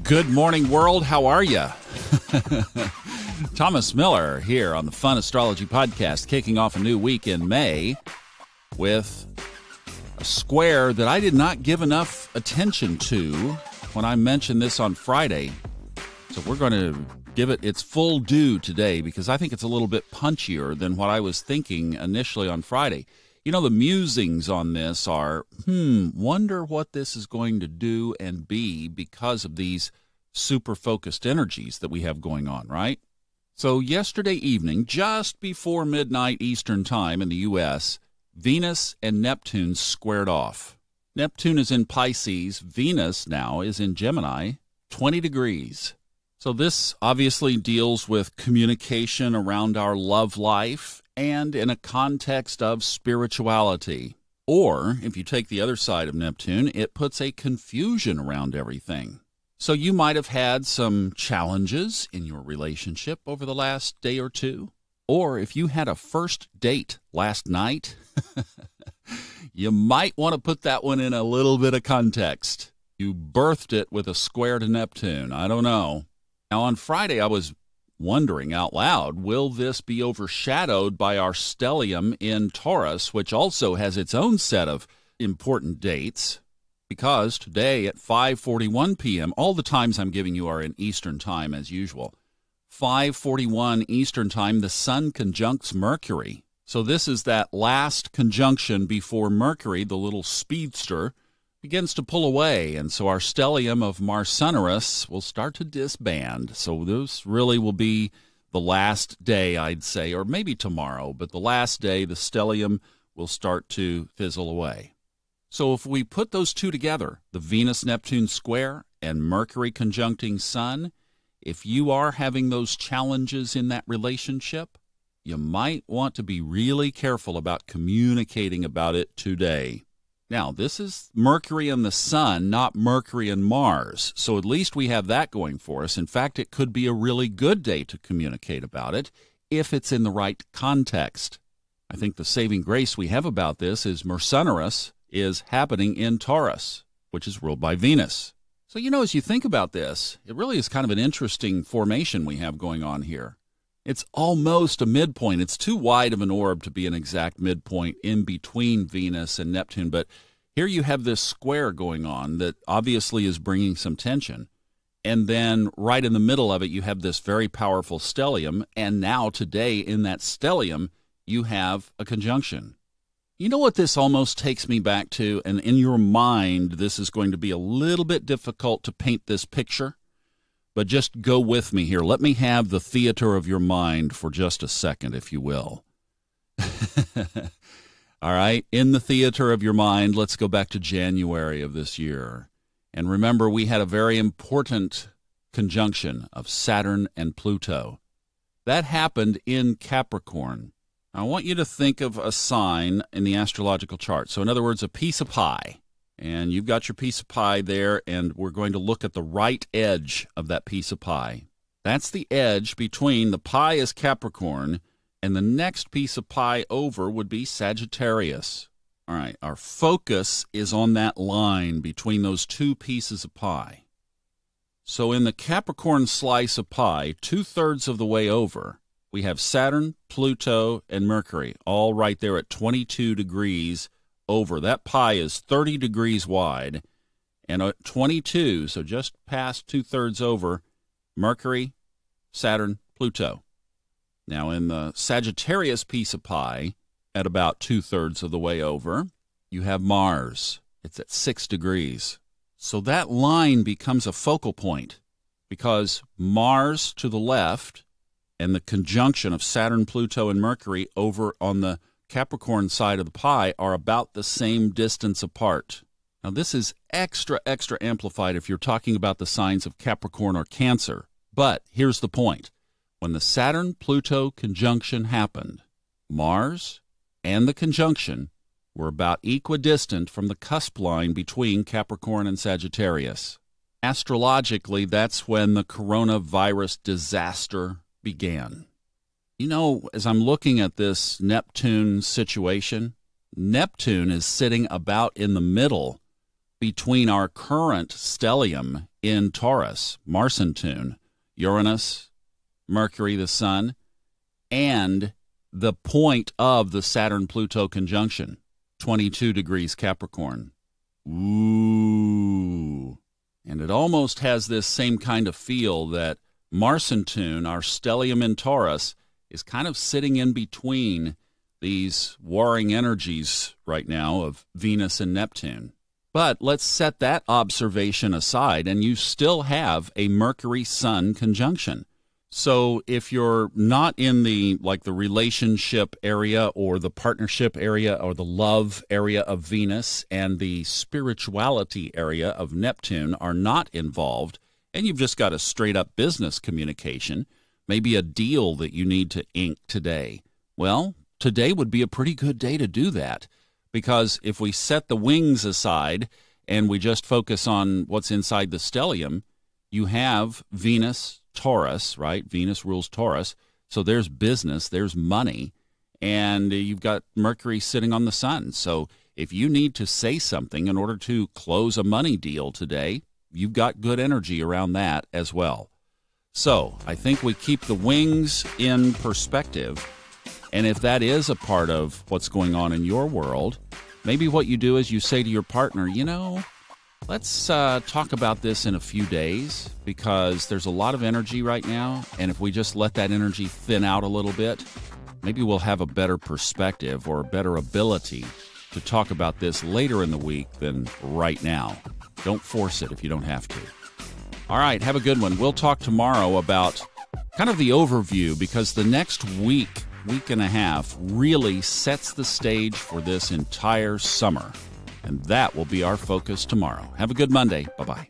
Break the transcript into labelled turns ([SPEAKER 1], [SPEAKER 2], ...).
[SPEAKER 1] Good morning, world. How are you? Thomas Miller here on the Fun Astrology Podcast, kicking off a new week in May with a square that I did not give enough attention to when I mentioned this on Friday. So we're going to give it its full due today because I think it's a little bit punchier than what I was thinking initially on Friday. You know, the musings on this are, wonder what this is going to do and be because of these super focused energies that we have going on, right? So yesterday evening, just before midnight Eastern time in the U.S., Venus and Neptune squared off. Neptune is in Pisces. Venus now is in Gemini, 20 degrees. So this obviously deals with communication around our love life and in a context of spirituality. Or, if you take the other side of Neptune, it puts a confusion around everything. So you might have had some challenges in your relationship over the last day or two. Or if you had a first date last night, you might want to put that one in a little bit of context. You birthed it with a square to Neptune. I don't know. Now, on Friday, I was wondering out loud, will this be overshadowed by our stellium in Taurus, which also has its own set of important dates? Because today at 5:41 p.m., all the times I'm giving you are in Eastern time as usual. 5:41 Eastern time, the Sun conjuncts Mercury. So this is that last conjunction before Mercury, the little speedster, begins to pull away, and so our stellium of Mars will start to disband. So this really will be the last day, I'd say, or maybe tomorrow, but the last day the stellium will start to fizzle away. So if we put those two together, the Venus-Neptune square and Mercury conjuncting Sun, if you are having those challenges in that relationship, you might want to be really careful about communicating about it today. Now, this is Mercury and the Sun, not Mercury and Mars, so at least we have that going for us. In fact, it could be a really good day to communicate about it if it's in the right context. I think the saving grace we have about this is Mars is happening in Taurus, which is ruled by Venus. So, you know, as you think about this, it really is kind of an interesting formation we have going on here. It's almost a midpoint. It's too wide of an orb to be an exact midpoint in between Venus and Neptune, but here you have this square going on that obviously is bringing some tension. And then right in the middle of it, you have this very powerful stellium, and now today in that stellium, you have a conjunction. You know what this almost takes me back to, and in your mind, this is going to be a little bit difficult to paint this picture, but just go with me here. Let me have the theater of your mind for just a second, if you will. All right, in the theater of your mind, let's go back to January of this year. And remember, we had a very important conjunction of Saturn and Pluto. That happened in Capricorn. I want you to think of a sign in the astrological chart. So in other words, a piece of pie. And you've got your piece of pie there, and we're going to look at the right edge of that piece of pie. That's the edge between the pie is Capricorn, and the next piece of pie over would be Sagittarius. All right, our focus is on that line between those two pieces of pie. So in the Capricorn slice of pie, 2/3 of the way over, we have Saturn, Pluto, and Mercury, all right there at 22 degrees over. That pie is 30 degrees wide, and at 22, so just past 2/3 over, Mercury, Saturn, Pluto. Now, in the Sagittarius piece of pie, at about 2/3 of the way over, you have Mars. It's at 6 degrees. So that line becomes a focal point because Mars to the left and the conjunction of Saturn, Pluto, and Mercury over on the Capricorn side of the pie are about the same distance apart. Now, this is extra amplified if you're talking about the signs of Capricorn or Cancer. But here's the point. When the Saturn-Pluto conjunction happened, Mars and the conjunction were about equidistant from the cusp line between Capricorn and Sagittarius. Astrologically, that's when the coronavirus disaster began. You know, as I'm looking at this Neptune situation, Neptune is sitting about in the middle between our current stellium in Taurus, Mars and Neptune, Uranus, Mercury, the Sun, and the point of the Saturn-Pluto conjunction, 22 degrees Capricorn. Ooh. And it almost has this same kind of feel that Mars and Neptune, our stellium in Taurus, is kind of sitting in between these warring energies right now of Venus and Neptune. But let's set that observation aside, and you still have a Mercury-Sun conjunction. So if you're not in the relationship area or the partnership area or the love area of Venus, and the spirituality area of Neptune are not involved, and you've just got a straight-up business communication, maybe a deal that you need to ink today, well, today would be a pretty good day to do that, because if we set the wings aside and we just focus on what's inside the stellium, you have Venus, Taurus, right? Venus rules Taurus. So there's business, there's money, and you've got Mercury sitting on the Sun. So if you need to say something in order to close a money deal today, you've got good energy around that as well. So I think we keep the wings in perspective. And if that is a part of what's going on in your world, maybe what you do is you say to your partner, let's talk about this in a few days, because there's a lot of energy right now, and if we just let that energy thin out a little bit, maybe we'll have a better perspective or a better ability to talk about this later in the week than right now. Don't force it if you don't have to. All right, have a good one. We'll talk tomorrow about kind of the overview, because the next week and a half really sets the stage for this entire summer. And that will be our focus tomorrow. Have a good Monday. Bye-bye.